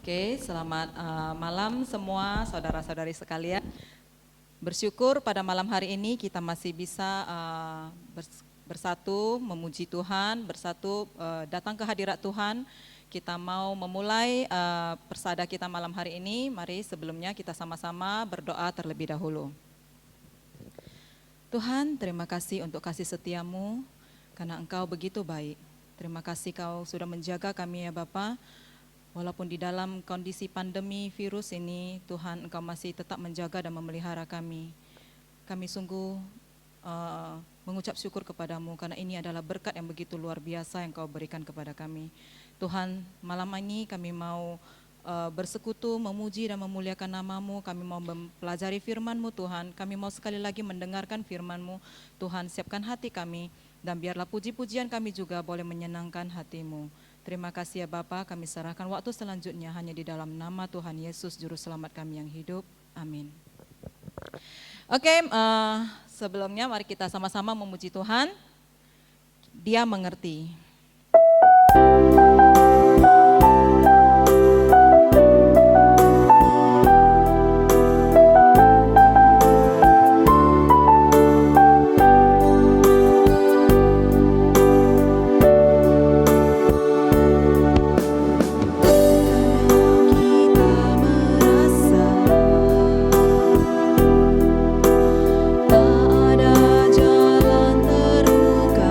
Oke, selamat malam semua saudara-saudari sekalian. Bersyukur pada malam hari ini kita masih bisa bersatu memuji Tuhan, bersatu datang ke hadirat Tuhan. Kita mau memulai persada kita malam hari ini. Mari sebelumnya kita sama-sama berdoa terlebih dahulu. Tuhan, terima kasih untuk kasih setiamu karena Engkau begitu baik. Terima kasih Kau sudah menjaga kami ya Bapa. Walaupun di dalam kondisi pandemi virus ini, Tuhan Engkau masih tetap menjaga dan memelihara kami. Kami sungguh mengucap syukur kepadamu karena ini adalah berkat yang begitu luar biasa yang Kau berikan kepada kami. Tuhan, malam ini kami mau bersekutu, memuji dan memuliakan nama-Mu. Kami mau mempelajari firman-Mu Tuhan. Kami mau sekali lagi mendengarkan firman-Mu. Tuhan, siapkan hati kami dan biarlah puji-pujian kami juga boleh menyenangkan hati-Mu. Terima kasih ya Bapa, kami serahkan waktu selanjutnya hanya di dalam nama Tuhan Yesus Juru Selamat kami yang hidup. Amin. Oke, sebelumnya mari kita sama-sama memuji Tuhan. Dia mengerti. Tak ada jalan terbuka.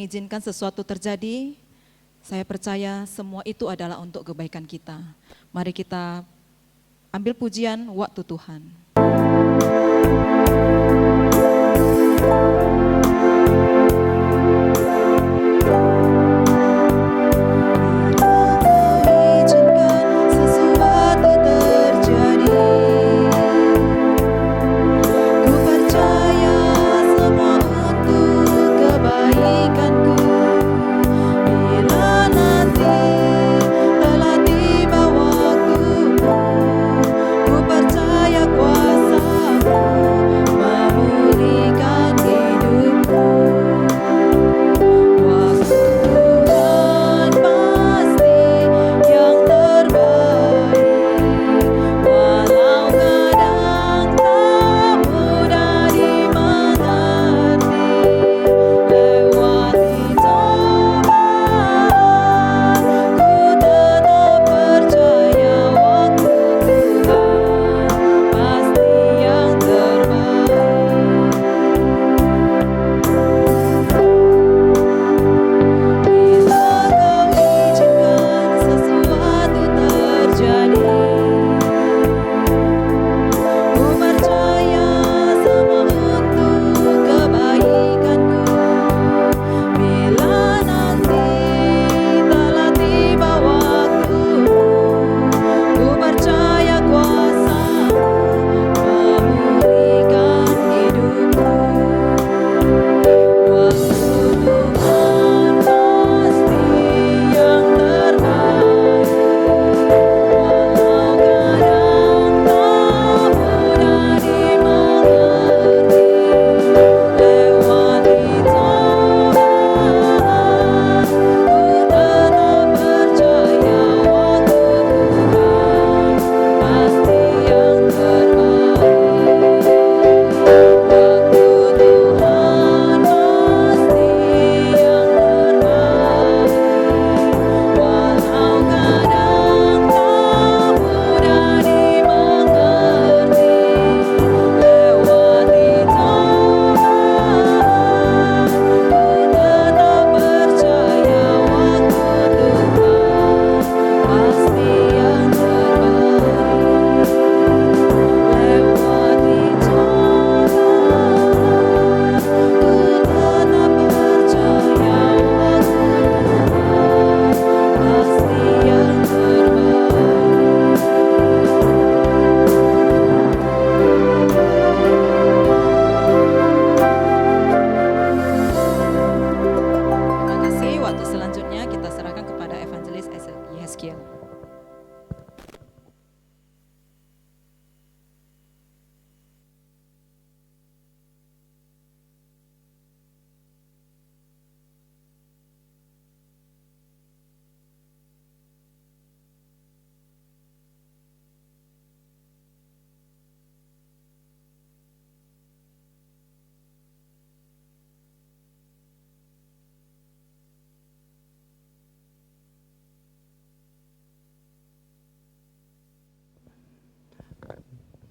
mengizinkan sesuatu terjadi, saya percaya semua itu adalah untuk kebaikan kita. Mari kita ambil pujian waktu Tuhan.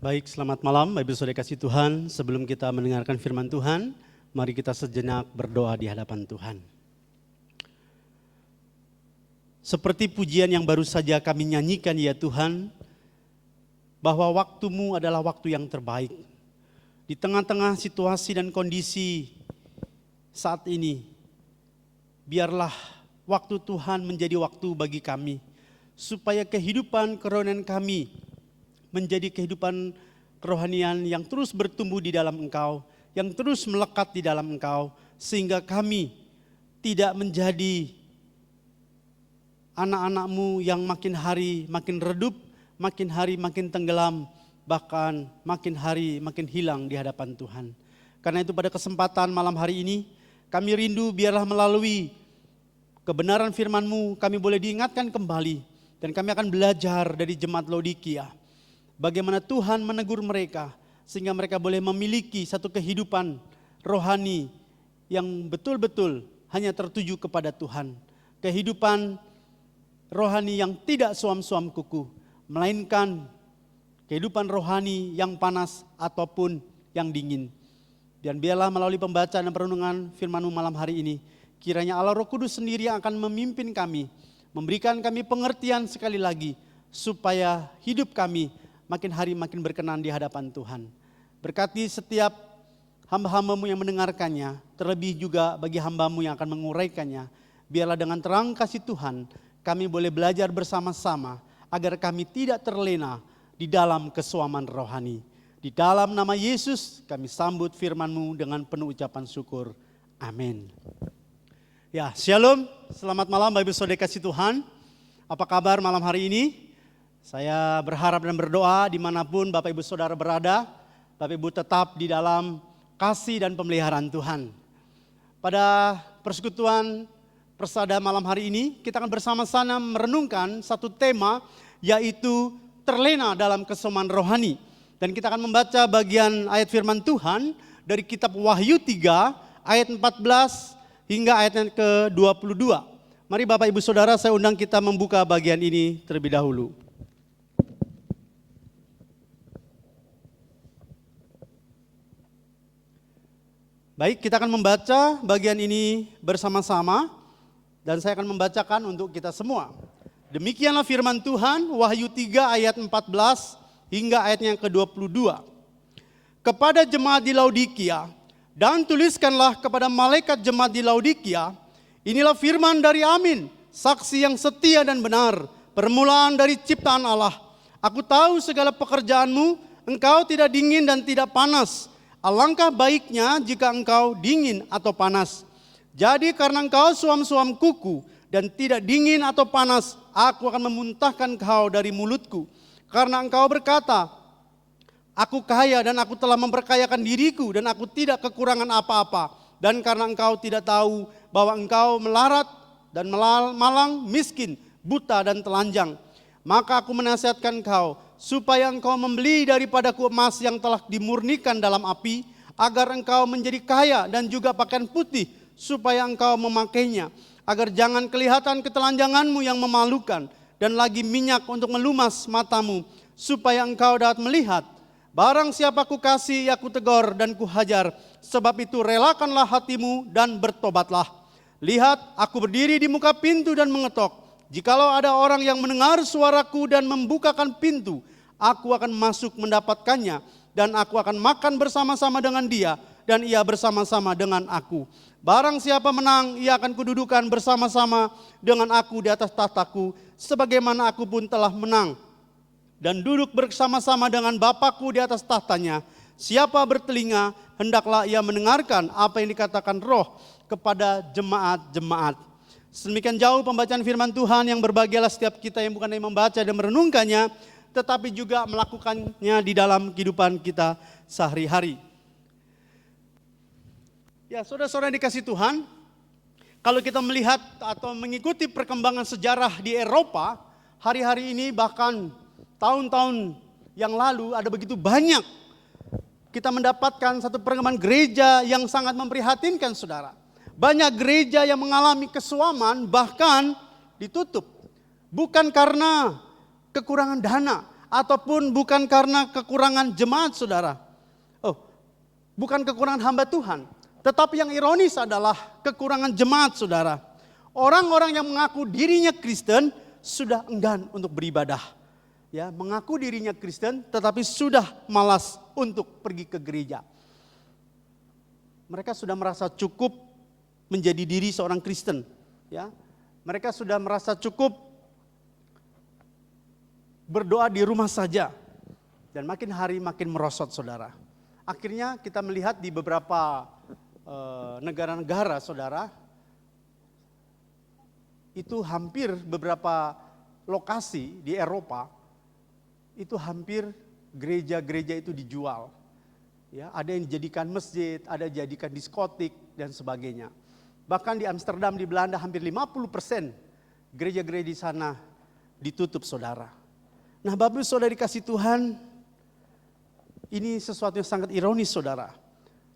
Baik, selamat malam Bapak Ibu Saudara kasih Tuhan. Sebelum kita mendengarkan firman Tuhan, mari kita sejenak berdoa di hadapan Tuhan. Seperti pujian yang baru saja kami nyanyikan ya Tuhan, bahwa waktu-Mu adalah waktu yang terbaik. Di tengah-tengah situasi dan kondisi saat ini, biarlah waktu Tuhan menjadi waktu bagi kami, supaya kehidupan kerohanian kami menjadi kehidupan kerohanian yang terus bertumbuh di dalam Engkau, yang terus melekat di dalam Engkau, sehingga kami tidak menjadi anak-anak-Mu yang makin hari makin redup, makin hari makin tenggelam, bahkan makin hari makin hilang di hadapan Tuhan. Karena itu pada kesempatan malam hari ini, kami rindu biarlah melalui kebenaran firman-Mu kami boleh diingatkan kembali, dan kami akan belajar dari jemaat Laodikia. Bagaimana Tuhan menegur mereka sehingga mereka boleh memiliki satu kehidupan rohani yang betul-betul hanya tertuju kepada Tuhan. Kehidupan rohani yang tidak suam-suam kuku, melainkan kehidupan rohani yang panas ataupun yang dingin. Dan biarlah melalui pembacaan dan perenungan firman-Mu malam hari ini, Kiranya Allah Roh Kudus sendiri yang akan memimpin kami, memberikan kami pengertian sekali lagi, supaya hidup kami makin hari makin berkenan di hadapan Tuhan. Berkati setiap hamba-hambamu yang mendengarkannya, terlebih juga bagi hambamu yang akan menguraikannya. Biarlah dengan terang kasih Tuhan, kami boleh belajar bersama-sama, agar kami tidak terlena di dalam kesuaman rohani. Di dalam nama Yesus kami sambut firman-Mu dengan penuh ucapan syukur. Amin. Ya, shalom, selamat malam Bapak Ibu Saudara kasih Tuhan. Apa kabar malam hari ini? Saya berharap dan berdoa dimanapun Bapak Ibu Saudara berada, Bapak Ibu tetap di dalam kasih dan pemeliharaan Tuhan. Pada persekutuan persada malam hari ini, kita akan bersama-sama merenungkan satu tema, yaitu terlena dalam kesuaman rohani. Dan kita akan membaca bagian ayat firman Tuhan dari kitab Wahyu 3 ayat 14 hingga ayat yang ke-22. Mari Bapak Ibu Saudara, saya undang kita membuka bagian ini terlebih dahulu. Baik, kita akan membaca bagian ini bersama-sama dan saya akan membacakan untuk kita semua. Demikianlah firman Tuhan, Wahyu 3 ayat 14 hingga ayat yang ke-22. Kepada jemaat di Laodikia, dan tuliskanlah kepada malaikat jemaat di Laodikia, inilah firman dari Amin, saksi yang setia dan benar, permulaan dari ciptaan Allah. Aku tahu segala pekerjaanmu, engkau tidak dingin dan tidak panas. Alangkah baiknya jika engkau dingin atau panas. Jadi karena engkau suam-suam kuku dan tidak dingin atau panas, aku akan memuntahkan kau dari mulutku. Karena engkau berkata, aku kaya dan aku telah memperkayakan diriku dan aku tidak kekurangan apa-apa. Dan karena engkau tidak tahu bahwa engkau melarat dan malang, miskin, buta dan telanjang. Maka aku menasihatkan kau supaya engkau membeli daripadaku emas yang telah dimurnikan dalam api, agar engkau menjadi kaya dan juga pakaian putih supaya engkau memakainya. Agar jangan kelihatan ketelanjanganmu yang memalukan, dan lagi minyak untuk melumas matamu, supaya engkau dapat melihat. Barang siapa ku kasih, ya ku tegur dan ku hajar. Sebab itu relakanlah hatimu dan bertobatlah. Lihat, aku berdiri di muka pintu dan mengetok. Jikalau ada orang yang mendengar suaraku dan membukakan pintu, aku akan masuk mendapatkannya, dan aku akan makan bersama-sama dengan dia, dan ia bersama-sama dengan aku. Barang siapa menang, ia akan kududukan bersama-sama dengan aku di atas tahtaku, sebagaimana aku pun telah menang dan duduk bersama-sama dengan Bapakku di atas tahtanya. Siapa bertelinga, hendaklah ia mendengarkan apa yang dikatakan Roh kepada jemaat-jemaat. Sedemikian jauh pembacaan firman Tuhan, yang berbahagialah setiap kita yang bukan hanya membaca dan merenungkannya, tetapi juga melakukannya di dalam kehidupan kita sehari-hari. Ya, saudara-saudara dikasih Tuhan, kalau kita melihat atau mengikuti perkembangan sejarah di Eropa, hari-hari ini bahkan tahun-tahun yang lalu ada begitu banyak kita mendapatkan satu perkembangan gereja yang sangat memprihatinkan, saudara. Banyak gereja yang mengalami kesuaman bahkan ditutup. Bukan karena kekurangan dana ataupun bukan karena kekurangan jemaat, saudara. Bukan kekurangan hamba Tuhan. Tetapi yang ironis adalah kekurangan jemaat, saudara. Orang-orang yang mengaku dirinya Kristen sudah enggan untuk beribadah. Ya, mengaku dirinya Kristen tetapi sudah malas untuk pergi ke gereja. Mereka sudah merasa cukup menjadi diri seorang Kristen. Ya, mereka sudah merasa cukup berdoa di rumah saja. Dan makin hari makin merosot, saudara. Akhirnya kita melihat di beberapa negara-negara, saudara, itu hampir beberapa lokasi di Eropa, itu hampir gereja-gereja itu dijual. Ya, ada yang dijadikan masjid, ada yang dijadikan diskotik dan sebagainya. Bahkan di Amsterdam di Belanda hampir 50% gereja-gereja di sana ditutup, saudara. Nah, Bapak Ibu Saudara dikasih Tuhan, ini sesuatu yang sangat ironis, saudara.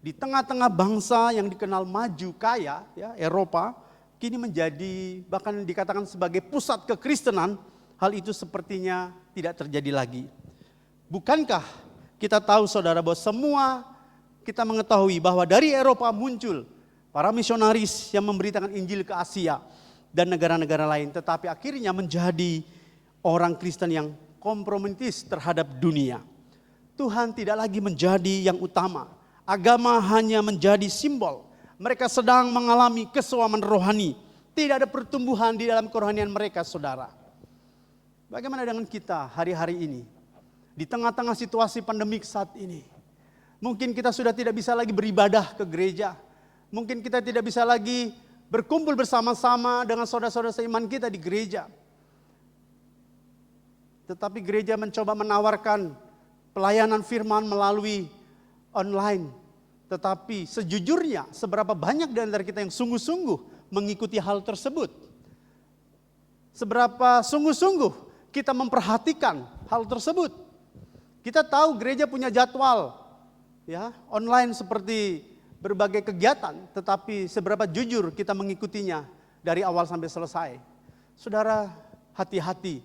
Di tengah-tengah bangsa yang dikenal maju kaya, ya, Eropa, kini menjadi bahkan dikatakan sebagai pusat kekristenan, hal itu sepertinya tidak terjadi lagi. Bukankah kita tahu, saudara, bahwa semua kita mengetahui bahwa dari Eropa muncul para misionaris yang memberitakan Injil ke Asia dan negara-negara lain, tetapi akhirnya menjadi orang Kristen yang kompromitis terhadap dunia. Tuhan tidak lagi menjadi yang utama. Agama hanya menjadi simbol. Mereka sedang mengalami kesuaman rohani. Tidak ada pertumbuhan di dalam kerohanian mereka, saudara. Bagaimana dengan kita hari-hari ini? Di tengah-tengah situasi pandemik saat ini. Mungkin kita sudah tidak bisa lagi beribadah ke gereja. Mungkin kita tidak bisa lagi berkumpul bersama-sama dengan saudara-saudara seiman kita di gereja. Tetapi gereja mencoba menawarkan pelayanan firman melalui online. Tetapi sejujurnya seberapa banyak di antara kita yang sungguh-sungguh mengikuti hal tersebut? Seberapa sungguh-sungguh kita memperhatikan hal tersebut? Kita tahu gereja punya jadwal ya, online seperti berbagai kegiatan, tetapi seberapa jujur kita mengikutinya dari awal sampai selesai. Saudara, hati-hati.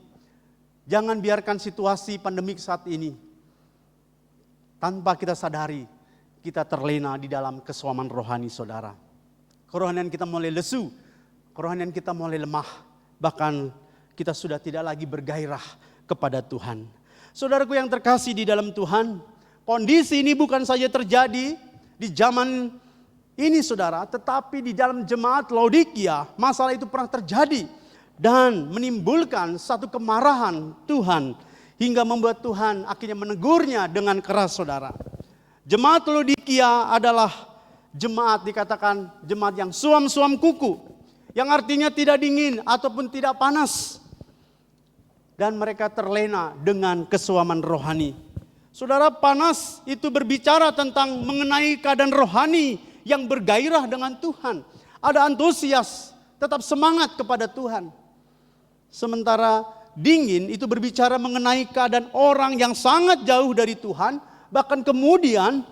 Jangan biarkan situasi pandemik saat ini tanpa kita sadari kita terlena di dalam kesuaman rohani, saudara. Kerohanian kita mulai lesu, kerohanian kita mulai lemah, bahkan kita sudah tidak lagi bergairah kepada Tuhan. Saudaraku yang terkasih di dalam Tuhan, kondisi ini bukan saja terjadi di zaman ini, saudara, tetapi di dalam jemaat Laodikia masalah itu pernah terjadi dan menimbulkan satu kemarahan Tuhan hingga membuat Tuhan akhirnya menegurnya dengan keras, saudara. Jemaat Laodikia adalah jemaat, dikatakan jemaat yang suam-suam kuku, yang artinya tidak dingin ataupun tidak panas, dan mereka terlena dengan kesuaman rohani. Saudara, panas itu berbicara tentang mengenai keadaan rohani yang bergairah dengan Tuhan. Ada antusias, tetap semangat kepada Tuhan. Sementara dingin itu berbicara mengenai keadaan orang yang sangat jauh dari Tuhan, bahkan kemudian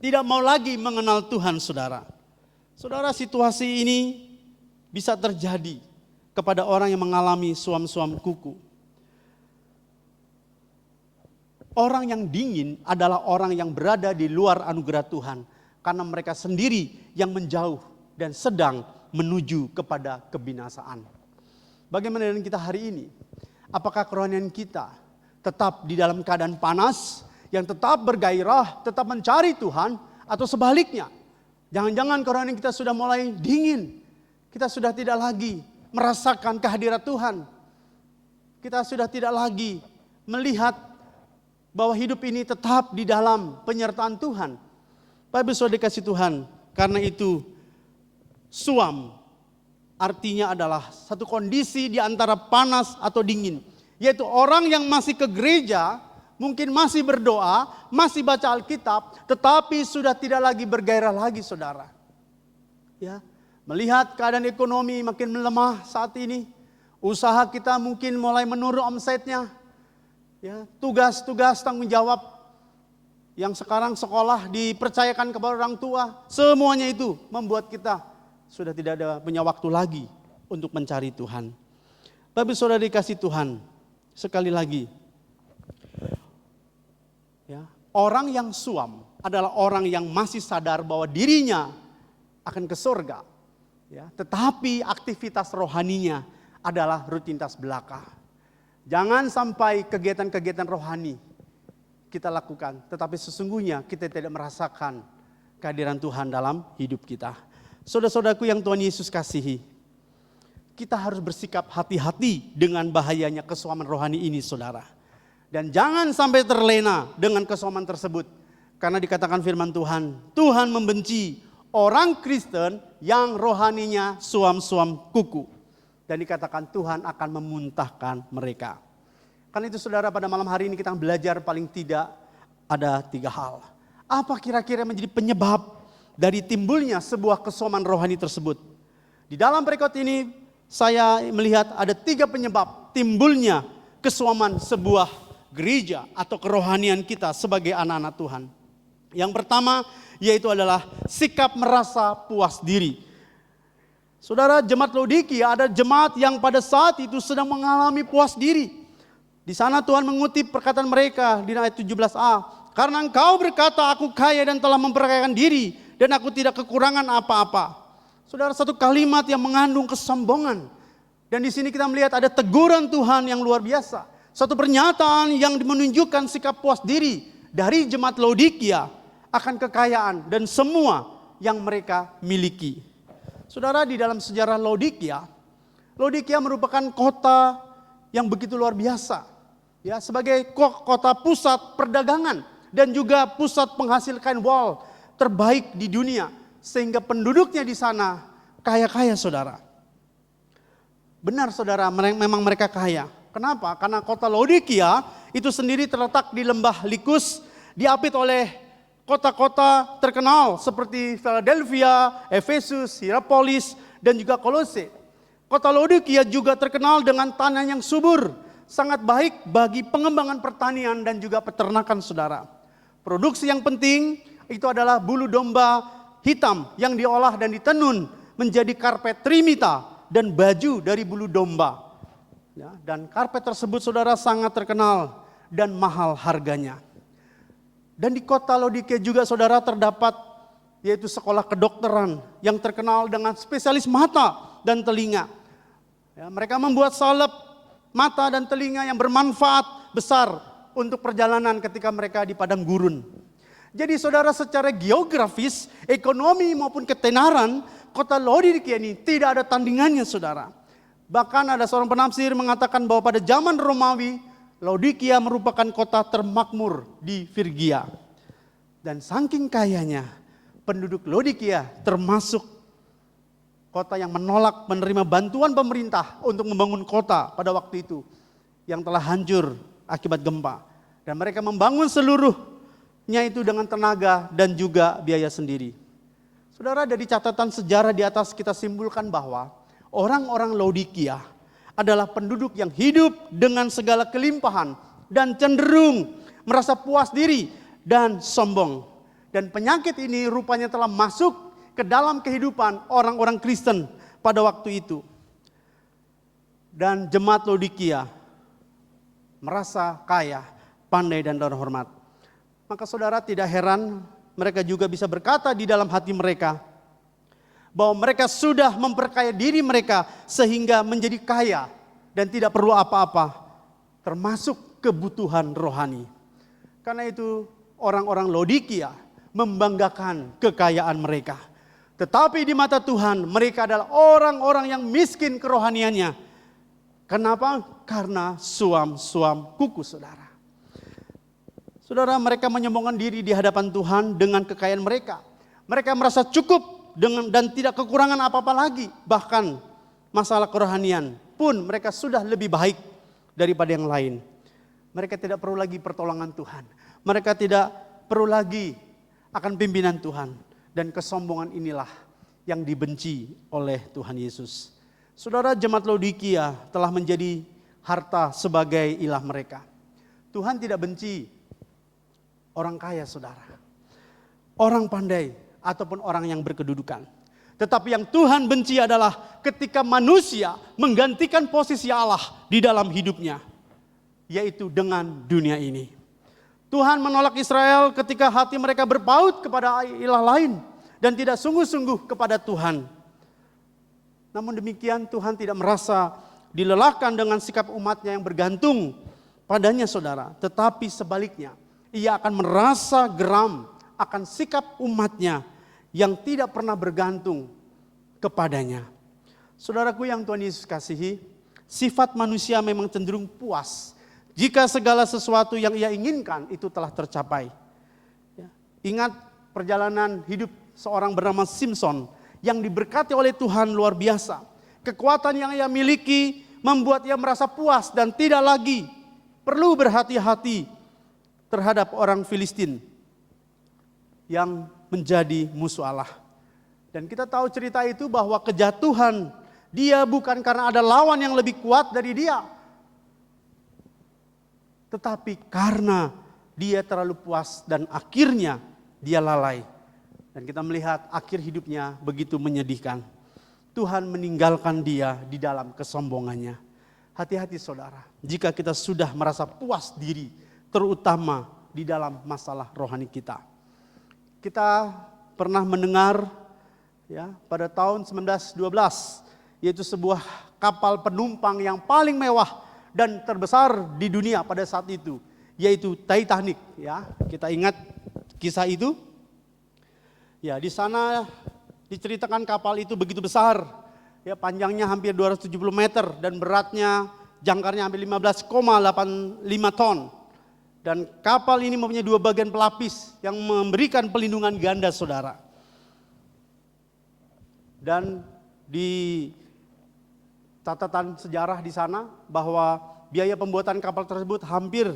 tidak mau lagi mengenal Tuhan, saudara. Saudara, situasi ini bisa terjadi kepada orang yang mengalami suam-suam kuku. Orang yang dingin adalah orang yang berada di luar anugerah Tuhan. Karena mereka sendiri yang menjauh dan sedang menuju kepada kebinasaan. Bagaimana dengan kita hari ini? Apakah kerohanian kita tetap di dalam keadaan panas, yang tetap bergairah, tetap mencari Tuhan, atau sebaliknya? Jangan-jangan kerohanian kita sudah mulai dingin. Kita sudah tidak lagi merasakan kehadirat Tuhan. Kita sudah tidak lagi melihat bahwa hidup ini tetap di dalam penyertaan Tuhan. Bapak Saudara dikasih Tuhan, karena itu suam artinya adalah satu kondisi di antara panas atau dingin. Yaitu orang yang masih ke gereja, mungkin masih berdoa, masih baca Alkitab, tetapi sudah tidak lagi bergairah lagi, saudara. Ya, melihat keadaan ekonomi makin melemah saat ini, usaha kita mungkin mulai menurun omsetnya. Ya, tugas-tugas tanggung jawab yang sekarang sekolah dipercayakan kepada orang tua, semuanya itu membuat kita sudah tidak ada punya waktu lagi untuk mencari Tuhan. Bapak Saudara dikasih Tuhan, sekali lagi, ya, orang yang suam adalah orang yang masih sadar bahwa dirinya akan ke surga, ya, tetapi aktivitas rohaninya adalah rutinitas belaka. Jangan sampai kegiatan-kegiatan rohani kita lakukan, tetapi sesungguhnya kita tidak merasakan kehadiran Tuhan dalam hidup kita. Saudara-saudaraku yang Tuhan Yesus kasihi, kita harus bersikap hati-hati dengan bahayanya kesuaman rohani ini, saudara. Dan jangan sampai terlena dengan kesuaman tersebut. Karena dikatakan firman Tuhan, Tuhan membenci orang Kristen yang rohaninya suam-suam kuku. Dan dikatakan Tuhan akan memuntahkan mereka. Karena itu saudara, pada malam hari ini kita belajar paling tidak ada 3 hal. Apa kira-kira menjadi penyebab dari timbulnya sebuah kesuaman rohani tersebut? Di dalam perikop ini saya melihat ada 3 penyebab timbulnya kesuaman sebuah gereja atau kerohanian kita sebagai anak-anak Tuhan. Yang pertama yaitu adalah sikap merasa puas diri. Saudara, jemaat Laodikia ada jemaat yang pada saat itu sedang mengalami puas diri. Di sana Tuhan mengutip perkataan mereka di ayat 17a. Karena engkau berkata, aku kaya dan telah memperkayakan diri dan aku tidak kekurangan apa-apa. Saudara, satu kalimat yang mengandung kesombongan. Dan di sini kita melihat ada teguran Tuhan yang luar biasa. Satu pernyataan yang menunjukkan sikap puas diri dari jemaat Laodikia akan kekayaan dan semua yang mereka miliki. Saudara, di dalam sejarah Laodikia merupakan kota yang begitu luar biasa. Ya, sebagai kota pusat perdagangan dan juga pusat penghasil kain wol terbaik di dunia, sehingga penduduknya di sana kaya-kaya, saudara. Benar, saudara, memang mereka kaya. Kenapa? Karena kota Laodikia itu sendiri terletak di lembah Likus, diapit oleh kota-kota terkenal seperti Philadelphia, Efesus, Hierapolis, dan juga Kolose. Kota Laodikia juga terkenal dengan tanah yang subur, sangat baik bagi pengembangan pertanian dan juga peternakan, saudara. Produksi yang penting itu adalah bulu domba hitam yang diolah dan ditenun menjadi karpet trimita dan baju dari bulu domba. Ya, dan karpet tersebut, saudara, sangat terkenal dan mahal harganya. Dan di kota Laodikia juga, saudara, terdapat yaitu sekolah kedokteran yang terkenal dengan spesialis mata dan telinga. Ya, mereka membuat salep mata dan telinga yang bermanfaat besar untuk perjalanan ketika mereka di padang gurun. Jadi, saudara, secara geografis, ekonomi maupun ketenaran, kota Laodikia ini tidak ada tandingannya, saudara. Bahkan ada seorang penafsir mengatakan bahwa pada zaman Romawi, Laodikia merupakan kota termakmur di Frigia. Dan saking kayanya, penduduk Laodikia termasuk kota yang menolak menerima bantuan pemerintah untuk membangun kota pada waktu itu yang telah hancur akibat gempa. Dan mereka membangun seluruhnya itu dengan tenaga dan juga biaya sendiri. Saudara, dari catatan sejarah di atas kita simpulkan bahwa orang-orang Laodikia adalah penduduk yang hidup dengan segala kelimpahan dan cenderung merasa puas diri dan sombong. Dan penyakit ini rupanya telah masuk ke dalam kehidupan orang-orang Kristen pada waktu itu. Dan jemaat Laodikia merasa kaya, pandai, dan terhormat. Maka, saudara, tidak heran mereka juga bisa berkata di dalam hati mereka bahwa mereka sudah memperkaya diri mereka sehingga menjadi kaya dan tidak perlu apa-apa, termasuk kebutuhan rohani. Karena itu orang-orang Laodikia membanggakan kekayaan mereka. Tetapi di mata Tuhan mereka adalah orang-orang yang miskin kerohaniannya. Kenapa? Karena suam-suam kuku, saudara. Saudara, mereka menyombongkan diri di hadapan Tuhan dengan kekayaan mereka. Mereka merasa cukup dan tidak kekurangan apa-apa lagi. Bahkan masalah kerohanian pun mereka sudah lebih baik daripada yang lain. Mereka tidak perlu lagi pertolongan Tuhan. Mereka tidak perlu lagi akan pimpinan Tuhan. Dan kesombongan inilah yang dibenci oleh Tuhan Yesus. Saudara, jemaat Laodikia telah menjadi harta sebagai ilah mereka. Tuhan tidak benci orang kaya, saudara, orang pandai, ataupun orang yang berkedudukan. Tetapi yang Tuhan benci adalah ketika manusia menggantikan posisi Allah di dalam hidupnya, yaitu dengan dunia ini. Tuhan menolak Israel ketika hati mereka berpaut kepada ilah lain dan tidak sungguh-sungguh kepada Tuhan. Namun demikian, Tuhan tidak merasa dilelahkan dengan sikap umatnya yang bergantung padanya, saudara. Tetapi sebaliknya, ia akan merasa geram akan sikap umatnya yang tidak pernah bergantung kepadanya. Saudaraku yang Tuhan Yesus kasihi, sifat manusia memang cenderung puas jika segala sesuatu yang ia inginkan itu telah tercapai. Ingat perjalanan hidup seorang bernama Simpson yang diberkati oleh Tuhan luar biasa. Kekuatan yang ia miliki membuat ia merasa puas dan tidak lagi perlu berhati-hati terhadap orang Filistin yang menjadi musuh Allah. Dan kita tahu cerita itu bahwa kejatuhan dia bukan karena ada lawan yang lebih kuat dari dia, tetapi karena dia terlalu puas dan akhirnya dia lalai. Dan kita melihat akhir hidupnya begitu menyedihkan. Tuhan meninggalkan dia di dalam kesombongannya. Hati-hati, saudara, jika kita sudah merasa puas diri, terutama di dalam masalah rohani kita. Kita pernah mendengar ya pada tahun 1912, yaitu sebuah kapal penumpang yang paling mewah dan terbesar di dunia pada saat itu, yaitu Titanic. Ya, kita ingat kisah itu. Ya, di sana diceritakan kapal itu begitu besar, ya panjangnya hampir 270 meter dan beratnya jangkarnya hampir 15,85 ton. Dan kapal ini mempunyai 2 bagian pelapis yang memberikan pelindungan ganda, saudara. Dan di catatan sejarah di sana bahwa biaya pembuatan kapal tersebut hampir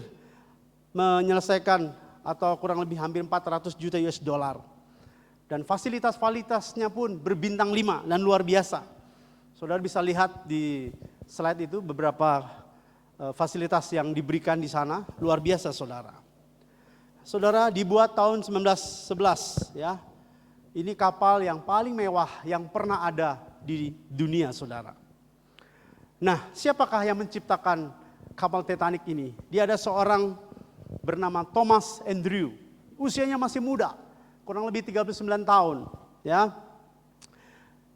menyelesaikan atau kurang lebih hampir 400 juta US dollar. Dan fasilitas-fasilitasnya pun berbintang 5 dan luar biasa. Saudara bisa lihat di slide itu beberapa fasilitas yang diberikan di sana, luar biasa, saudara. Saudara, dibuat tahun 1911 ya. Ini kapal yang paling mewah yang pernah ada di dunia, saudara. Nah, siapakah yang menciptakan kapal Titanic ini? Dia ada seorang bernama Thomas Andrew. Usianya masih muda, kurang lebih 39 tahun, ya.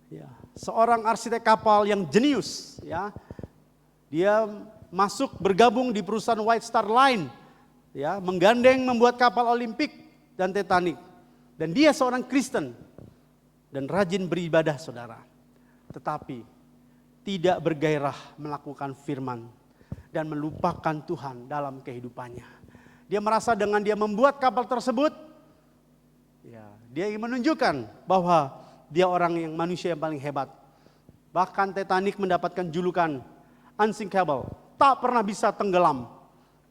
Ya, seorang arsitek kapal yang jenius, ya. Dia masuk bergabung di perusahaan White Star Line, ya, menggandeng membuat kapal Olimpik dan Titanic. Dan dia seorang Kristen dan rajin beribadah, saudara. Tetapi tidak bergairah melakukan firman dan melupakan Tuhan dalam kehidupannya. Dia merasa dengan dia membuat kapal tersebut, ya, dia ingin menunjukkan bahwa dia orang yang manusia yang paling hebat. Bahkan Titanic mendapatkan julukan unsinkable, tak pernah bisa tenggelam.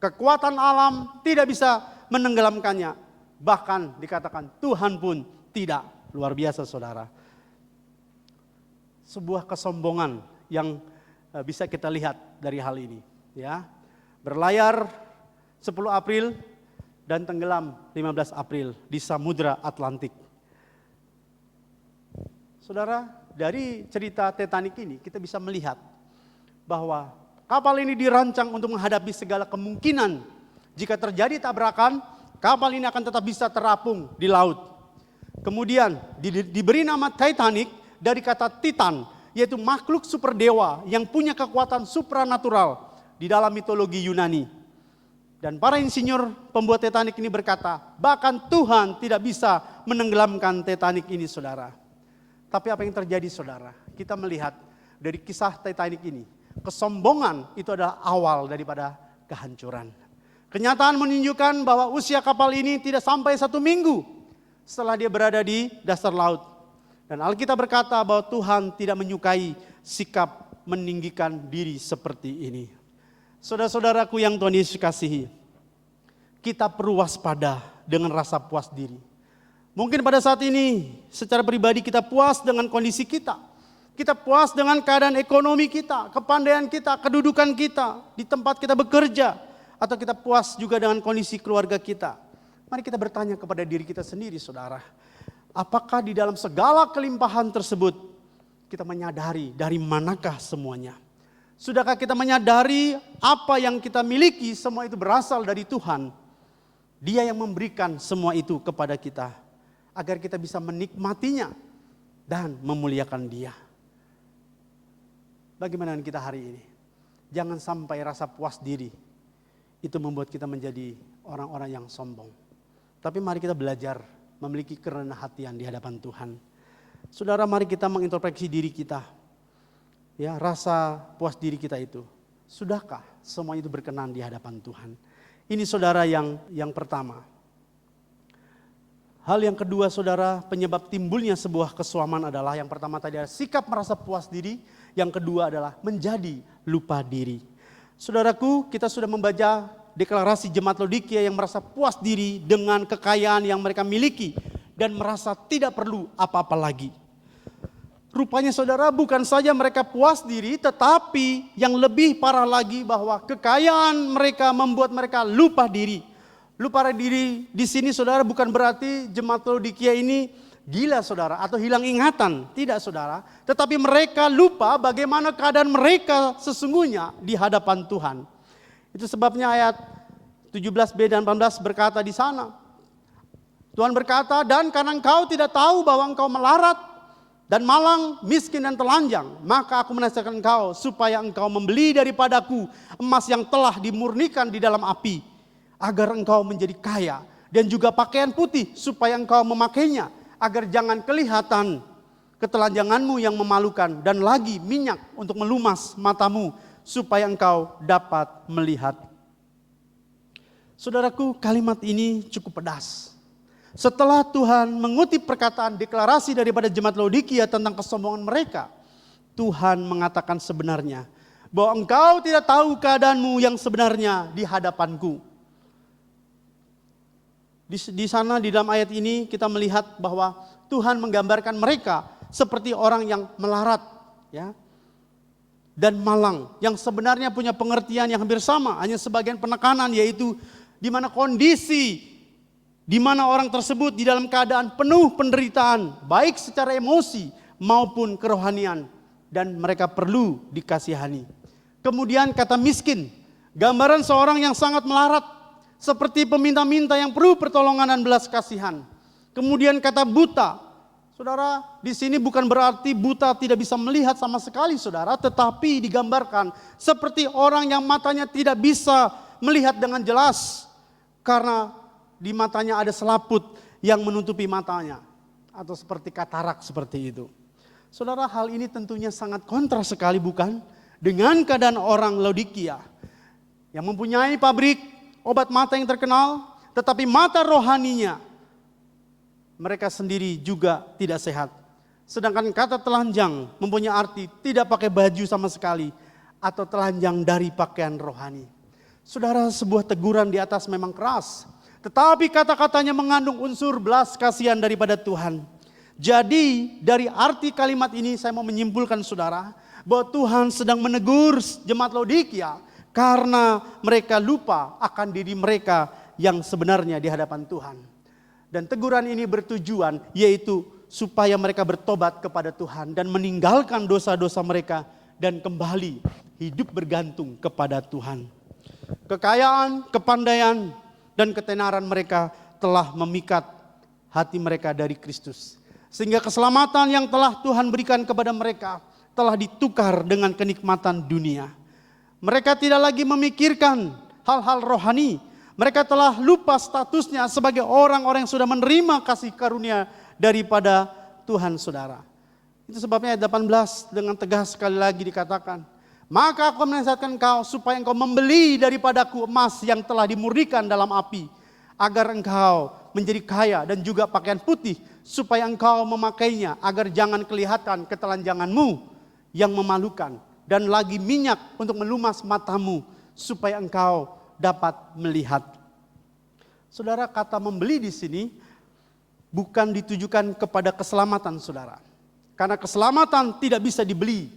Kekuatan alam tidak bisa menenggelamkannya. Bahkan dikatakan Tuhan pun tidak. Luar biasa, saudara. Sebuah kesombongan yang bisa kita lihat dari hal ini. Ya, berlayar 10 April dan tenggelam 15 April di Samudra Atlantik. Saudara, dari cerita Titanic ini kita bisa melihat bahwa kapal ini dirancang untuk menghadapi segala kemungkinan. Jika terjadi tabrakan, kapal ini akan tetap bisa terapung di laut. Kemudian diberi nama Titanic dari kata Titan, yaitu makhluk super dewa yang punya kekuatan supranatural di dalam mitologi Yunani. Dan para insinyur pembuat Titanic ini berkata, bahkan Tuhan tidak bisa menenggelamkan Titanic ini, saudara. Tapi apa yang terjadi, saudara? Kita melihat dari kisah Titanic ini, kesombongan itu adalah awal daripada kehancuran. Kenyataan menunjukkan bahwa usia kapal ini tidak sampai 1 minggu setelah dia berada di dasar laut. Dan Alkitab berkata bahwa Tuhan tidak menyukai sikap meninggikan diri seperti ini. Saudara-saudaraku yang Tuhan Yesus kasihi, kita perlu waspada dengan rasa puas diri. Mungkin pada saat ini secara pribadi kita puas dengan kondisi kita. Kita puas dengan keadaan ekonomi kita, kepandaian kita, kedudukan kita, di tempat kita bekerja. Atau kita puas juga dengan kondisi keluarga kita. Mari kita bertanya kepada diri kita sendiri, saudara. Apakah di dalam segala kelimpahan tersebut kita menyadari dari manakah semuanya? Sudahkah kita menyadari apa yang kita miliki semua itu berasal dari Tuhan? Dia yang memberikan semua itu kepada kita agar kita bisa menikmatinya dan memuliakan Dia. Bagaimana dengan kita hari ini? Jangan sampai rasa puas diri itu membuat kita menjadi orang-orang yang sombong. Tapi mari kita belajar memiliki kerendahan hatian di hadapan Tuhan. Saudara, mari kita mengintrospeksi diri kita. Ya, rasa puas diri kita itu, sudahkah semua itu berkenan di hadapan Tuhan? Ini saudara yang pertama. Hal yang kedua, saudara, penyebab timbulnya sebuah kesuaman adalah yang pertama tadi adalah sikap merasa puas diri, yang kedua adalah menjadi lupa diri. Saudaraku, kita sudah membaca deklarasi jemaat Laodikia yang merasa puas diri dengan kekayaan yang mereka miliki dan merasa tidak perlu apa-apa lagi. Rupanya saudara, bukan saja mereka puas diri, tetapi yang lebih parah lagi bahwa kekayaan mereka membuat mereka lupa diri. Lupa diri di sini, saudara, bukan berarti jemaat Laodikia ini gila, saudara, atau hilang ingatan. Tidak, saudara. Tetapi mereka lupa bagaimana keadaan mereka sesungguhnya di hadapan Tuhan. Itu sebabnya ayat 17b dan 18 berkata di sana, Tuhan berkata, dan karena engkau tidak tahu bahwa engkau melarat dan malang, miskin dan telanjang, maka aku menasihatkan engkau supaya engkau membeli daripadaku emas yang telah dimurnikan di dalam api, agar engkau menjadi kaya, dan juga pakaian putih supaya engkau memakainya, agar jangan kelihatan ketelanjanganmu yang memalukan, dan lagi minyak untuk melumas matamu supaya engkau dapat melihat. Saudaraku, kalimat ini cukup pedas. Setelah Tuhan mengutip perkataan deklarasi daripada jemaat Laodikia tentang kesombongan mereka, Tuhan mengatakan sebenarnya bahwa engkau tidak tahu keadaanmu yang sebenarnya di hadapanku. Di sana di dalam ayat ini kita melihat bahwa Tuhan menggambarkan mereka seperti orang yang melarat, ya, dan malang, yang sebenarnya punya pengertian yang hampir sama, hanya sebagian penekanan, yaitu di mana kondisi di mana orang tersebut di dalam keadaan penuh penderitaan, baik secara emosi maupun kerohanian, dan mereka perlu dikasihani. Kemudian kata miskin, gambaran seorang yang sangat melarat, seperti peminta-minta yang perlu pertolongan dan belas kasihan. Kemudian kata buta, saudara, di sini bukan berarti buta tidak bisa melihat sama sekali, saudara, tetapi digambarkan seperti orang yang matanya tidak bisa melihat dengan jelas karena di matanya ada selaput yang menutupi matanya, atau seperti katarak seperti itu. Saudara, hal ini tentunya sangat kontra sekali, bukan? Dengan keadaan orang Laodikia yang mempunyai pabrik obat mata yang terkenal, tetapi mata rohaninya mereka sendiri juga tidak sehat. Sedangkan kata telanjang mempunyai arti tidak pakai baju sama sekali, atau telanjang dari pakaian rohani. Saudara, sebuah teguran di atas memang keras, tetapi kata-katanya mengandung unsur belas kasihan daripada Tuhan. Jadi dari arti kalimat ini saya mau menyimpulkan, saudara, bahwa Tuhan sedang menegur jemaat Laodikia karena mereka lupa akan diri mereka yang sebenarnya di hadapan Tuhan. Dan teguran ini bertujuan yaitu supaya mereka bertobat kepada Tuhan dan meninggalkan dosa-dosa mereka dan kembali hidup bergantung kepada Tuhan. Kekayaan, kepandaian, dan ketenaran mereka telah memikat hati mereka dari Kristus. Sehingga keselamatan yang telah Tuhan berikan kepada mereka telah ditukar dengan kenikmatan dunia. Mereka tidak lagi memikirkan hal-hal rohani. Mereka telah lupa statusnya sebagai orang-orang yang sudah menerima kasih karunia daripada Tuhan, saudara. Itu sebabnya ayat 18 dengan tegas sekali lagi dikatakan, maka aku menasihatkan engkau supaya engkau membeli daripadaku emas yang telah dimurnikan dalam api, agar engkau menjadi kaya, dan juga pakaian putih supaya engkau memakainya, agar jangan kelihatan ketelanjanganmu yang memalukan, dan lagi minyak untuk melumas matamu supaya engkau dapat melihat. Saudara, kata membeli di sini bukan ditujukan kepada keselamatan, saudara. Karena keselamatan tidak bisa dibeli.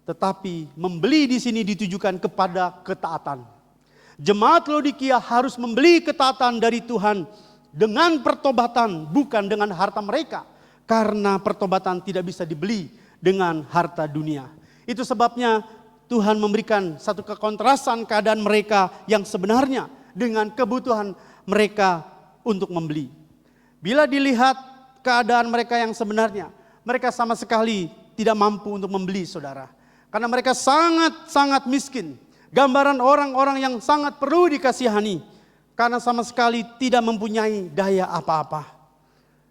Tetapi membeli di sini ditujukan kepada ketaatan. Jemaat Laodikia harus membeli ketaatan dari Tuhan dengan pertobatan, bukan dengan harta mereka. Karena pertobatan tidak bisa dibeli dengan harta dunia. Itu sebabnya Tuhan memberikan satu kekontrasan keadaan mereka yang sebenarnya dengan kebutuhan mereka untuk membeli. Bila dilihat keadaan mereka yang sebenarnya, mereka sama sekali tidak mampu untuk membeli, saudara. Karena mereka sangat-sangat miskin. Gambaran orang-orang yang sangat perlu dikasihani. Karena sama sekali tidak mempunyai daya apa-apa.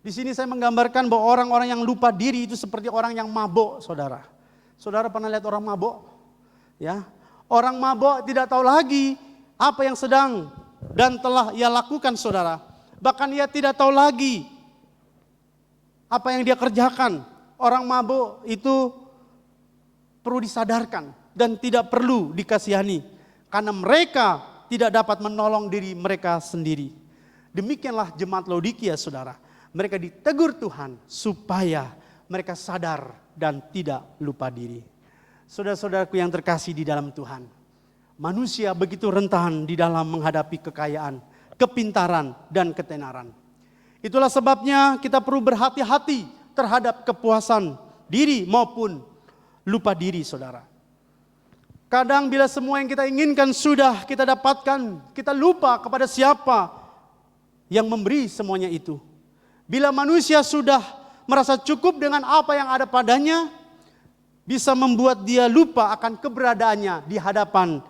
Di sini saya menggambarkan bahwa orang-orang yang lupa diri itu seperti orang yang mabuk, saudara. Saudara pernah lihat orang mabuk? Ya, orang mabuk tidak tahu lagi apa yang sedang dan telah ia lakukan, saudara. Bahkan ia tidak tahu lagi apa yang dia kerjakan. Orang mabuk itu perlu disadarkan dan tidak perlu dikasihani karena mereka tidak dapat menolong diri mereka sendiri. Demikianlah jemaat Laodikia, saudara. Mereka ditegur Tuhan supaya mereka sadar dan tidak lupa diri. Saudara-saudaraku yang terkasih di dalam Tuhan, manusia begitu rentan di dalam menghadapi kekayaan, kepintaran, dan ketenaran. Itulah sebabnya kita perlu berhati-hati terhadap kepuasan diri maupun lupa diri, saudara. Kadang bila semua yang kita inginkan sudah kita dapatkan, kita lupa kepada siapa yang memberi semuanya itu. Bila manusia sudah merasa cukup dengan apa yang ada padanya, bisa membuat dia lupa akan keberadaannya di hadapan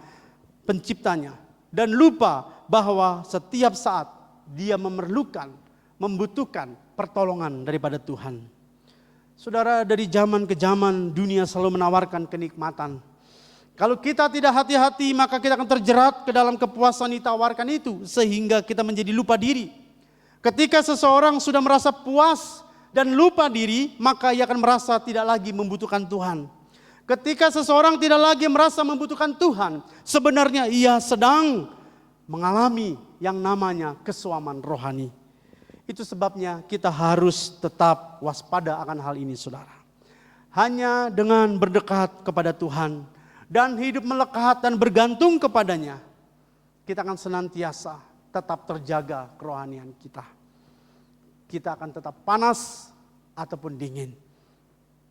penciptanya. Dan lupa bahwa setiap saat dia membutuhkan pertolongan daripada Tuhan. Saudara, dari zaman ke zaman dunia selalu menawarkan kenikmatan. Kalau kita tidak hati-hati, maka kita akan terjerat ke dalam kepuasan ditawarkan itu, sehingga kita menjadi lupa diri. Ketika seseorang sudah merasa puas dan lupa diri, maka ia akan merasa tidak lagi membutuhkan Tuhan. Ketika seseorang tidak lagi merasa membutuhkan Tuhan, sebenarnya ia sedang mengalami yang namanya kesuaman rohani. Itu sebabnya kita harus tetap waspada akan hal ini, saudara. Hanya dengan berdekat kepada Tuhan dan hidup melekat dan bergantung kepadanya, kita akan senantiasa tetap terjaga kerohanian kita. Kita akan tetap panas ataupun dingin,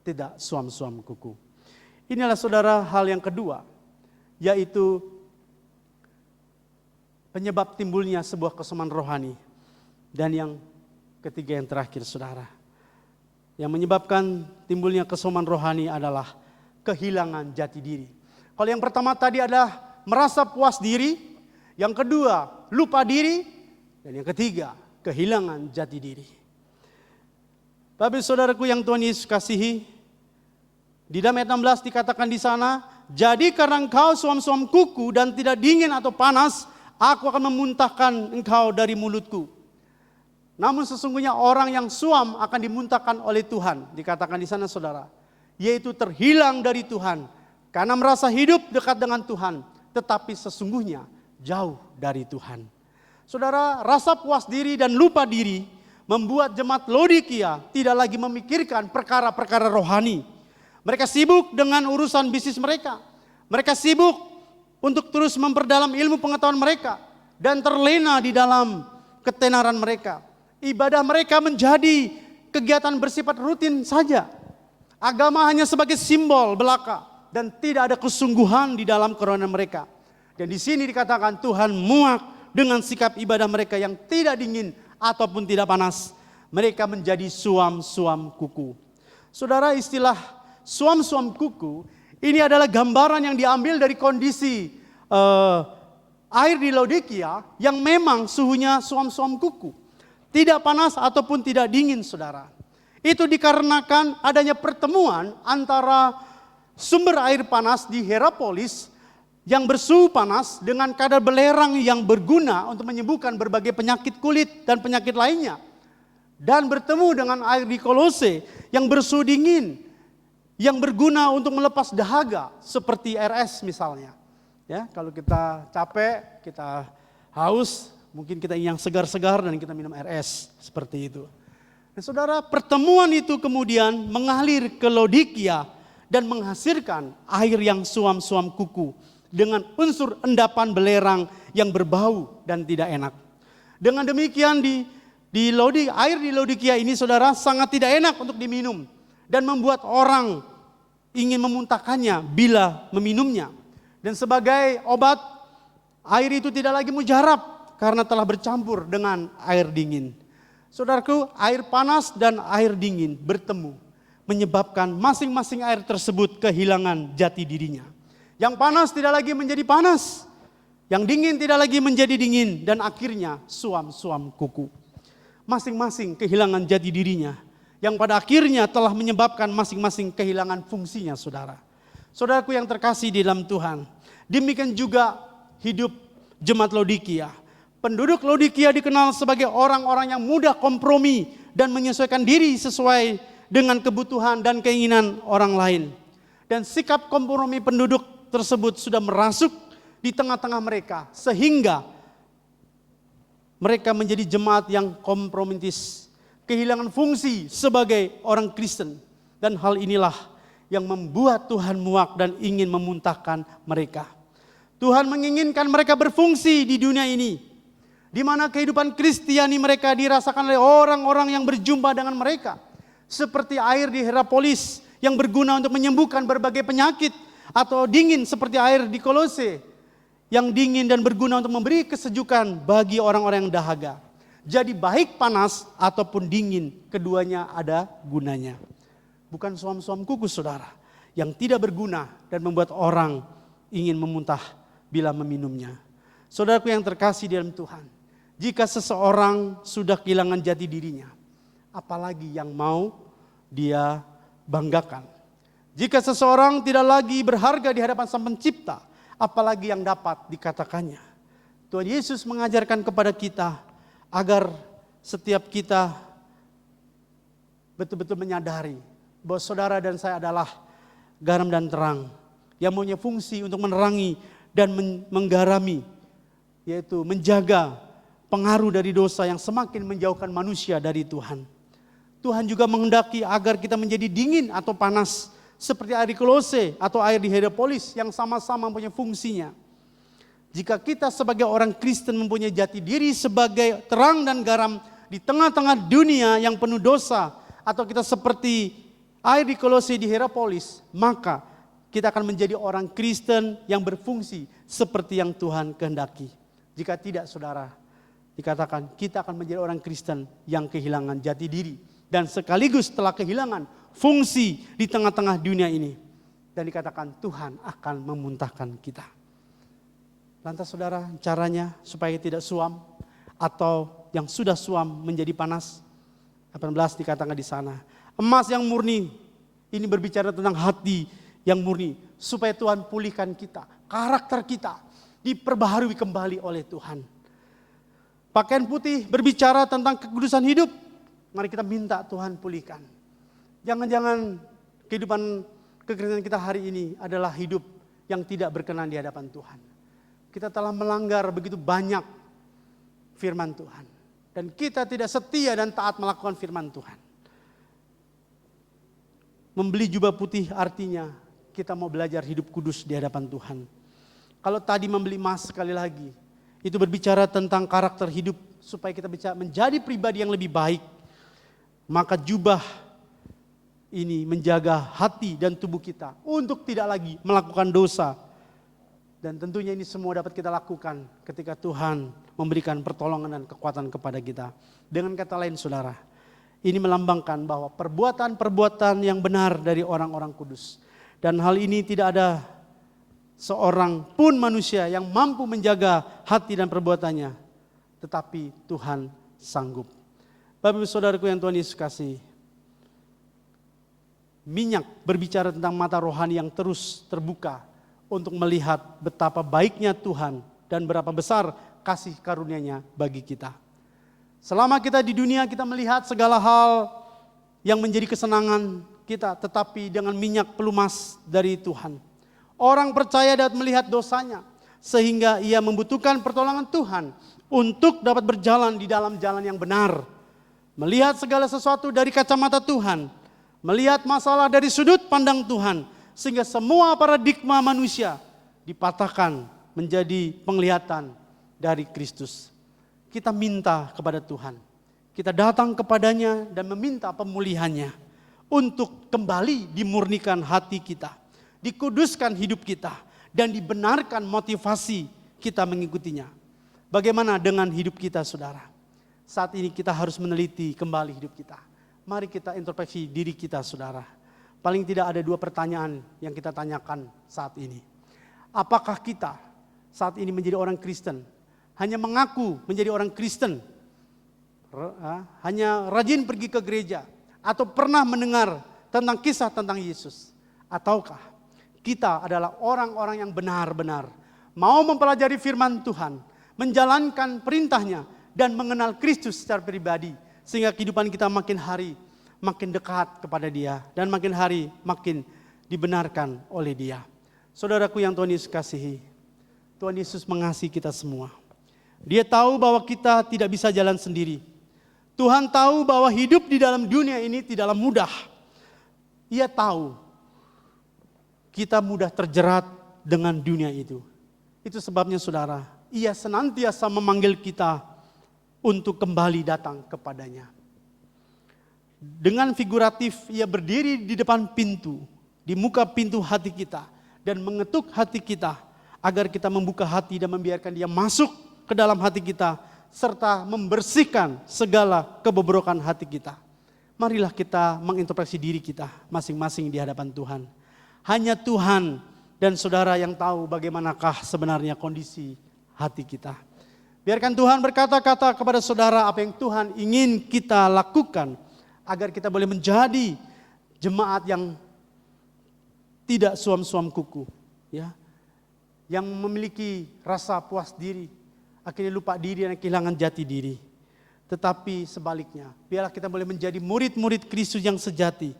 tidak suam-suam kuku. Inilah saudara hal yang kedua, yaitu penyebab timbulnya sebuah kesuaman rohani. Dan yang ketiga yang terakhir, saudara, yang menyebabkan timbulnya kesuaman rohani adalah kehilangan jati diri. Kalau yang pertama tadi adalah merasa puas diri, yang kedua lupa diri, dan yang ketiga kehilangan jati diri. Bapak saudaraku yang Tuhan Yesus kasihi, di dalam ayat 16 dikatakan di sana, jadi karena engkau suam-suam kuku dan tidak dingin atau panas, aku akan memuntahkan engkau dari mulutku. Namun sesungguhnya orang yang suam akan dimuntahkan oleh Tuhan, dikatakan di sana, saudara, yaitu terhilang dari Tuhan karena merasa hidup dekat dengan Tuhan, tetapi sesungguhnya jauh dari Tuhan. Saudara, rasa puas diri dan lupa diri membuat jemaat Laodikia tidak lagi memikirkan perkara-perkara rohani. Mereka sibuk dengan urusan bisnis mereka. Mereka sibuk untuk terus memperdalam ilmu pengetahuan mereka dan terlena di dalam ketenaran mereka. Ibadah mereka menjadi kegiatan bersifat rutin saja. Agama hanya sebagai simbol belaka dan tidak ada kesungguhan di dalam kerohanian mereka. Dan di sini dikatakan Tuhan muak dengan sikap ibadah mereka yang tidak dingin ataupun tidak panas. Mereka menjadi suam-suam kuku. Saudara, istilah suam-suam kuku ini adalah gambaran yang diambil dari kondisi air di Laodikia yang memang suhunya suam-suam kuku. Tidak panas ataupun tidak dingin, saudara. Itu dikarenakan adanya pertemuan antara sumber air panas di Hierapolis yang bersuhu panas dengan kadar belerang yang berguna untuk menyembuhkan berbagai penyakit kulit dan penyakit lainnya. Dan bertemu dengan air di Kolose yang bersuhu dingin, yang berguna untuk melepas dahaga seperti RS misalnya. Ya, kalau kita capek, kita haus, mungkin kita ingin yang segar-segar dan kita minum RS seperti itu. Nah, saudara, pertemuan itu kemudian mengalir ke Laodikia dan menghasilkan air yang suam-suam kuku dengan unsur endapan belerang yang berbau dan tidak enak. Dengan demikian air di Laodikia ini, saudara, sangat tidak enak untuk diminum dan membuat orang ingin memuntahkannya bila meminumnya. Dan sebagai obat, air itu tidak lagi mujarab karena telah bercampur dengan air dingin. Saudaraku, air panas dan air dingin bertemu, menyebabkan masing-masing air tersebut kehilangan jati dirinya. Yang panas tidak lagi menjadi panas, yang dingin tidak lagi menjadi dingin, dan akhirnya suam-suam kuku. Masing-masing kehilangan jati dirinya, yang pada akhirnya telah menyebabkan masing-masing kehilangan fungsinya, saudara. Saudaraku yang terkasih di dalam Tuhan, demikian juga hidup jemaat Laodikia. Penduduk Laodikia dikenal sebagai orang-orang yang mudah kompromi dan menyesuaikan diri sesuai dengan kebutuhan dan keinginan orang lain. Dan sikap kompromi penduduk tersebut sudah merasuk di tengah-tengah mereka, sehingga mereka menjadi jemaat yang kompromitis, kehilangan fungsi sebagai orang Kristen. Dan hal inilah yang membuat Tuhan muak dan ingin memuntahkan mereka. Tuhan menginginkan mereka berfungsi di dunia ini, di mana kehidupan Kristiani mereka dirasakan oleh orang-orang yang berjumpa dengan mereka. Seperti air di Hierapolis yang berguna untuk menyembuhkan berbagai penyakit, atau dingin seperti air di Kolose yang dingin dan berguna untuk memberi kesejukan bagi orang-orang yang dahaga. Jadi baik panas ataupun dingin, keduanya ada gunanya. Bukan suam-suam kukus saudara, yang tidak berguna dan membuat orang ingin memuntah bila meminumnya. Saudaraku yang terkasih dalam Tuhan, jika seseorang sudah kehilangan jati dirinya, apalagi yang mau dia banggakan. Jika seseorang tidak lagi berharga di hadapan Sang Pencipta, apalagi yang dapat dikatakannya. Tuhan Yesus mengajarkan kepada kita agar setiap kita betul-betul menyadari bahwa saudara dan saya adalah garam dan terang yang punya fungsi untuk menerangi dan menggarami, yaitu menjaga pengaruh dari dosa yang semakin menjauhkan manusia dari Tuhan. Tuhan juga menghendaki agar kita menjadi dingin atau panas seperti air di Kolose atau air di Hierapolis yang sama-sama mempunyai fungsinya. Jika kita sebagai orang Kristen mempunyai jati diri sebagai terang dan garam di tengah-tengah dunia yang penuh dosa, atau kita seperti air di Kolose di Hierapolis, maka kita akan menjadi orang Kristen yang berfungsi seperti yang Tuhan kehendaki. Jika tidak saudara, dikatakan kita akan menjadi orang Kristen yang kehilangan jati diri dan sekaligus telah kehilangan fungsi di tengah-tengah dunia ini. Dan dikatakan Tuhan akan memuntahkan kita. Lantas saudara, caranya supaya tidak suam atau yang sudah suam menjadi panas. 18 dikatakan di sana. Emas yang murni, ini berbicara tentang hati yang murni. Supaya Tuhan pulihkan kita, karakter kita diperbaharui kembali oleh Tuhan. Pakaian putih berbicara tentang kekudusan hidup. Mari kita minta Tuhan pulihkan. Jangan-jangan kehidupan kekristenan kita hari ini adalah hidup yang tidak berkenan di hadapan Tuhan. Kita telah melanggar begitu banyak firman Tuhan. Dan kita tidak setia dan taat melakukan firman Tuhan. Membeli jubah putih artinya kita mau belajar hidup kudus di hadapan Tuhan. Kalau tadi membeli emas sekali lagi, itu berbicara tentang karakter hidup supaya kita bisa menjadi pribadi yang lebih baik. Maka jubah ini menjaga hati dan tubuh kita untuk tidak lagi melakukan dosa. Dan tentunya ini semua dapat kita lakukan ketika Tuhan memberikan pertolongan dan kekuatan kepada kita. Dengan kata lain saudara, ini melambangkan bahwa perbuatan-perbuatan yang benar dari orang-orang kudus. Dan hal ini tidak ada seorang pun manusia yang mampu menjaga hati dan perbuatannya. Tetapi Tuhan sanggup. Bapak ibu saudaraku yang Tuhan Yesus kasih. Minyak berbicara tentang mata rohani yang terus terbuka untuk melihat betapa baiknya Tuhan dan berapa besar kasih karunia-Nya bagi kita. Selama kita di dunia kita melihat segala hal yang menjadi kesenangan kita, tetapi dengan minyak pelumas dari Tuhan. Orang percaya dapat melihat dosanya sehingga ia membutuhkan pertolongan Tuhan untuk dapat berjalan di dalam jalan yang benar. Melihat segala sesuatu dari kacamata Tuhan, melihat masalah dari sudut pandang Tuhan, sehingga semua paradigma manusia dipatahkan menjadi penglihatan dari Kristus. Kita minta kepada Tuhan, kita datang kepadanya dan meminta pemulihannya untuk kembali dimurnikan hati kita, dikuduskan hidup kita, dan dibenarkan motivasi kita mengikutinya. Bagaimana dengan hidup kita saudara? Saat ini kita harus meneliti kembali hidup kita. Mari kita introspeksi diri kita saudara. Paling tidak ada 2 pertanyaan yang kita tanyakan saat ini. Apakah kita saat ini menjadi orang Kristen? Hanya mengaku menjadi orang Kristen? Hanya rajin pergi ke gereja? Atau pernah mendengar tentang kisah tentang Yesus? Ataukah kita adalah orang-orang yang benar-benar mau mempelajari firman Tuhan, menjalankan perintahnya, dan mengenal Kristus secara pribadi, sehingga kehidupan kita makin hari makin dekat kepada Dia dan makin hari makin dibenarkan oleh Dia. Saudaraku yang Tuhan Yesus kasihi, Tuhan Yesus mengasihi kita semua. Dia tahu bahwa kita tidak bisa jalan sendiri. Tuhan tahu bahwa hidup di dalam dunia ini tidaklah mudah. Ia tahu kita mudah terjerat dengan dunia itu. Itu sebabnya saudara, Ia senantiasa memanggil kita untuk kembali datang kepadanya. Dengan figuratif ia berdiri di depan pintu, di muka pintu hati kita, dan mengetuk hati kita agar kita membuka hati dan membiarkan Dia masuk ke dalam hati kita serta membersihkan segala kebobrokan hati kita. Marilah kita mengintrospeksi diri kita masing-masing di hadapan Tuhan. Hanya Tuhan dan saudara yang tahu bagaimanakah sebenarnya kondisi hati kita. Biarkan Tuhan berkata-kata kepada saudara apa yang Tuhan ingin kita lakukan agar kita boleh menjadi jemaat yang tidak suam-suam kuku, ya, yang memiliki rasa puas diri, akhirnya lupa diri dan kehilangan jati diri. Tetapi sebaliknya, biarlah kita boleh menjadi murid-murid Kristus yang sejati.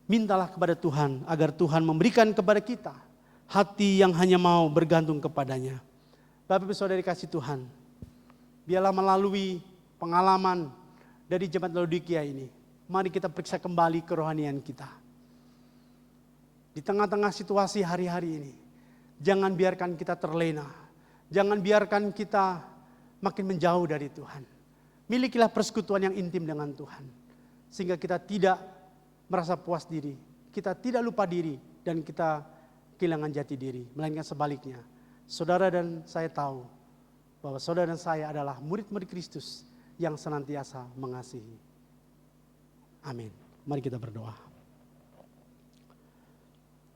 Mintalah kepada Tuhan agar Tuhan memberikan kepada kita hati yang hanya mau bergantung kepadanya. Bapak Ibu Saudara dikasih Tuhan, biarlah melalui pengalaman dari jemaat Laodikia ini, mari kita periksa kembali kerohanian kita. Di tengah-tengah situasi hari-hari ini, jangan biarkan kita terlena, jangan biarkan kita makin menjauh dari Tuhan. Milikilah persekutuan yang intim dengan Tuhan, sehingga kita tidak merasa puas diri, kita tidak lupa diri, dan kita kehilangan jati diri. Melainkan sebaliknya, saudara dan saya tahu bahwa saudara dan saya adalah murid-murid Kristus yang senantiasa mengasihi. Amin. Mari kita berdoa.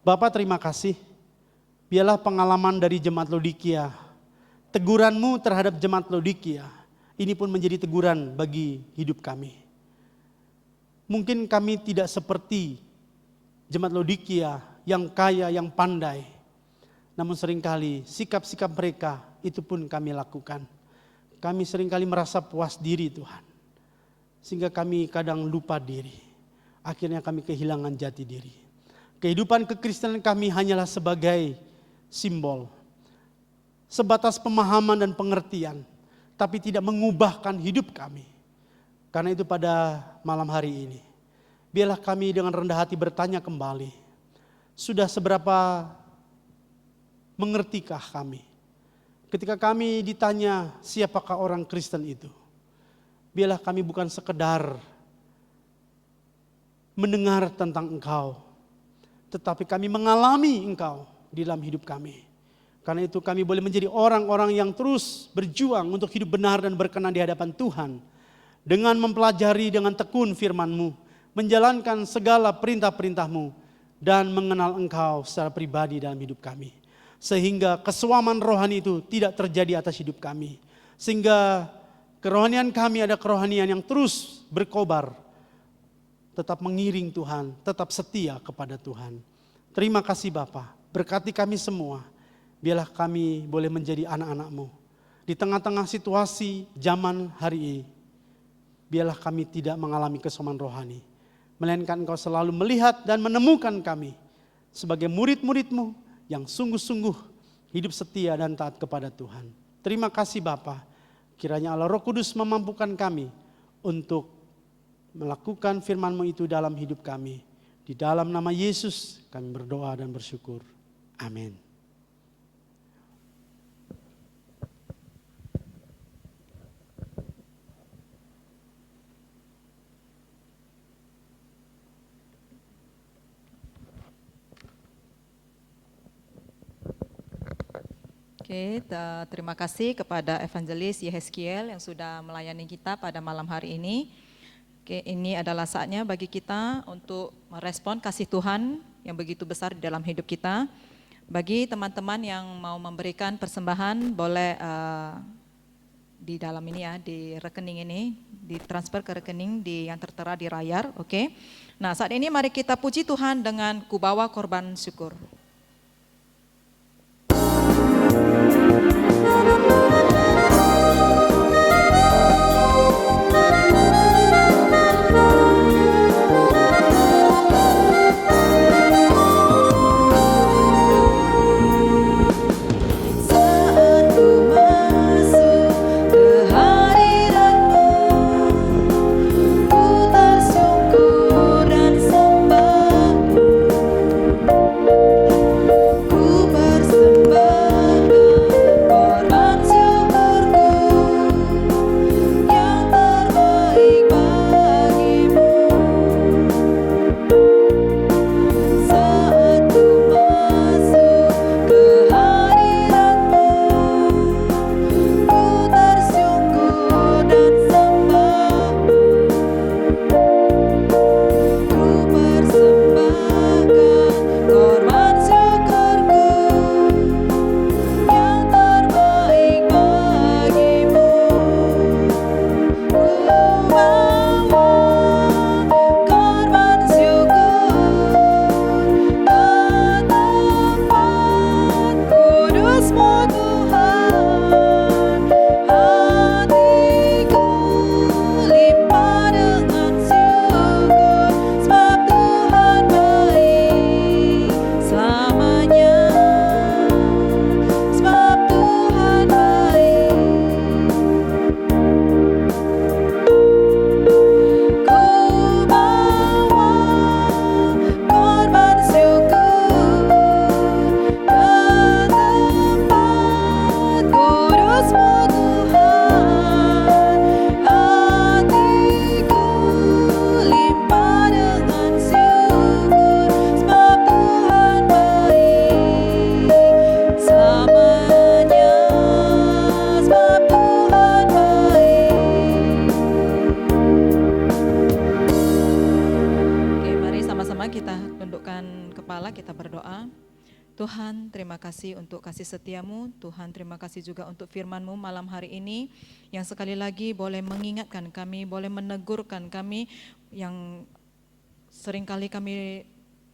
Bapa, terima kasih. Biarlah pengalaman dari jemaat Laodikia, teguranmu terhadap jemaat Laodikia, ini pun menjadi teguran bagi hidup kami. Mungkin kami tidak seperti jemaat Laodikia yang kaya, yang pandai. Namun seringkali sikap-sikap mereka itu pun kami lakukan. Kami seringkali merasa puas diri Tuhan. Sehingga kami kadang lupa diri. Akhirnya kami kehilangan jati diri. Kehidupan kekristenan kami hanyalah sebagai simbol. Sebatas pemahaman dan pengertian. Tapi tidak mengubahkan hidup kami. Karena itu pada malam hari ini, biarlah kami dengan rendah hati bertanya kembali. Sudah seberapa mengertikah kami? Ketika kami ditanya siapakah orang Kristen itu, biarlah kami bukan sekedar mendengar tentang Engkau, tetapi kami mengalami Engkau di dalam hidup kami. Karena itu kami boleh menjadi orang-orang yang terus berjuang untuk hidup benar dan berkenan di hadapan Tuhan. Dengan mempelajari dengan tekun firman-Mu, menjalankan segala perintah-perintah-Mu, dan mengenal Engkau secara pribadi dalam hidup kami. Sehingga kesuaman rohani itu tidak terjadi atas hidup kami. Sehingga kerohanian kami ada kerohanian yang terus berkobar. Tetap mengiring Tuhan, tetap setia kepada Tuhan. Terima kasih Bapa, berkati kami semua. Biarlah kami boleh menjadi anak-anak-Mu. Di tengah-tengah situasi zaman hari ini, biarlah kami tidak mengalami kesoman rohani. Melainkan Engkau selalu melihat dan menemukan kami sebagai murid-murid-Mu yang sungguh-sungguh hidup setia dan taat kepada Tuhan. Terima kasih Bapa. Kiranya Allah Roh Kudus memampukan kami untuk melakukan firman-Mu itu dalam hidup kami. Di dalam nama Yesus kami berdoa dan bersyukur. Amin. Oke, terima kasih kepada Evangelis Yehezkiel yang sudah melayani kita pada malam hari ini. Oke, ini adalah saatnya bagi kita untuk merespon kasih Tuhan yang begitu besar di dalam hidup kita. Bagi teman-teman yang mau memberikan persembahan, boleh di dalam ini ya, di rekening ini, ditransfer ke rekening yang tertera di layar. Oke. Nah, saat ini mari kita puji Tuhan dengan kubawa korban syukur. Ku Tuhan, terima kasih untuk kasih setiamu. Tuhan, terima kasih juga untuk firman-Mu malam hari ini, yang sekali lagi boleh mengingatkan kami, boleh menegurkan kami, yang seringkali kami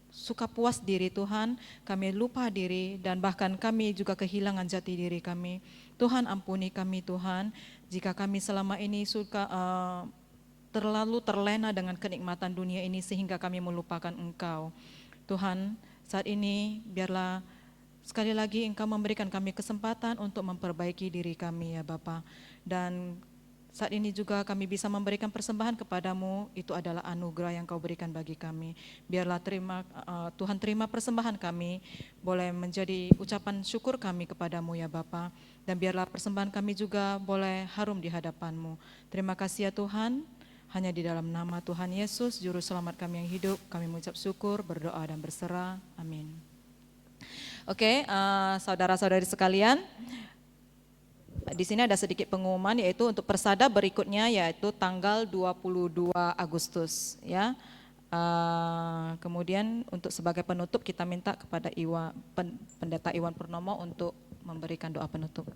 suka puas diri Tuhan, kami lupa diri, dan bahkan kami juga kehilangan jati diri kami. Tuhan, ampuni kami Tuhan, jika kami selama ini suka terlalu terlena dengan kenikmatan dunia ini sehingga kami melupakan Engkau. Tuhan, saat ini biarlah sekali lagi Engkau memberikan kami kesempatan untuk memperbaiki diri kami ya Bapa. Dan saat ini juga kami bisa memberikan persembahan kepadamu, itu adalah anugerah yang Kau berikan bagi kami. Biarlah Tuhan terima persembahan kami, boleh menjadi ucapan syukur kami kepadamu ya Bapa. Dan biarlah persembahan kami juga boleh harum di hadapan-Mu. Terima kasih ya Tuhan, hanya di dalam nama Tuhan Yesus, Juru Selamat kami yang hidup, kami mengucap syukur, berdoa dan berserah. Amin. Oke, saudara-saudari sekalian, di sini ada sedikit pengumuman, yaitu untuk persada berikutnya, yaitu tanggal 22 Agustus. Ya. Kemudian untuk sebagai penutup kita minta kepada Pendeta Iwan Purnomo untuk memberikan doa penutup.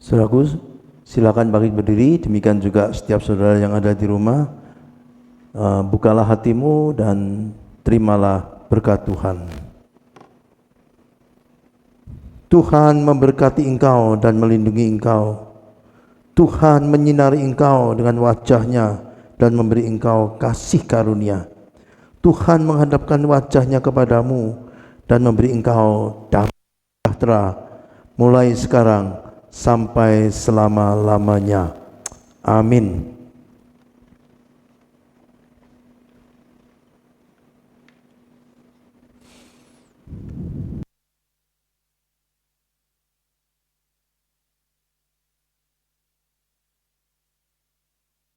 Saudaraku, silakan bangkit berdiri, demikian juga setiap saudara yang ada di rumah. Bukalah hatimu dan terimalah berkat Tuhan. Tuhan memberkati engkau dan melindungi engkau. Tuhan menyinari engkau dengan wajah-Nya dan memberi engkau kasih karunia. Tuhan menghadapkan wajah-Nya kepadamu dan memberi engkau damai sejahtera mulai sekarang sampai selama-lamanya. Amin.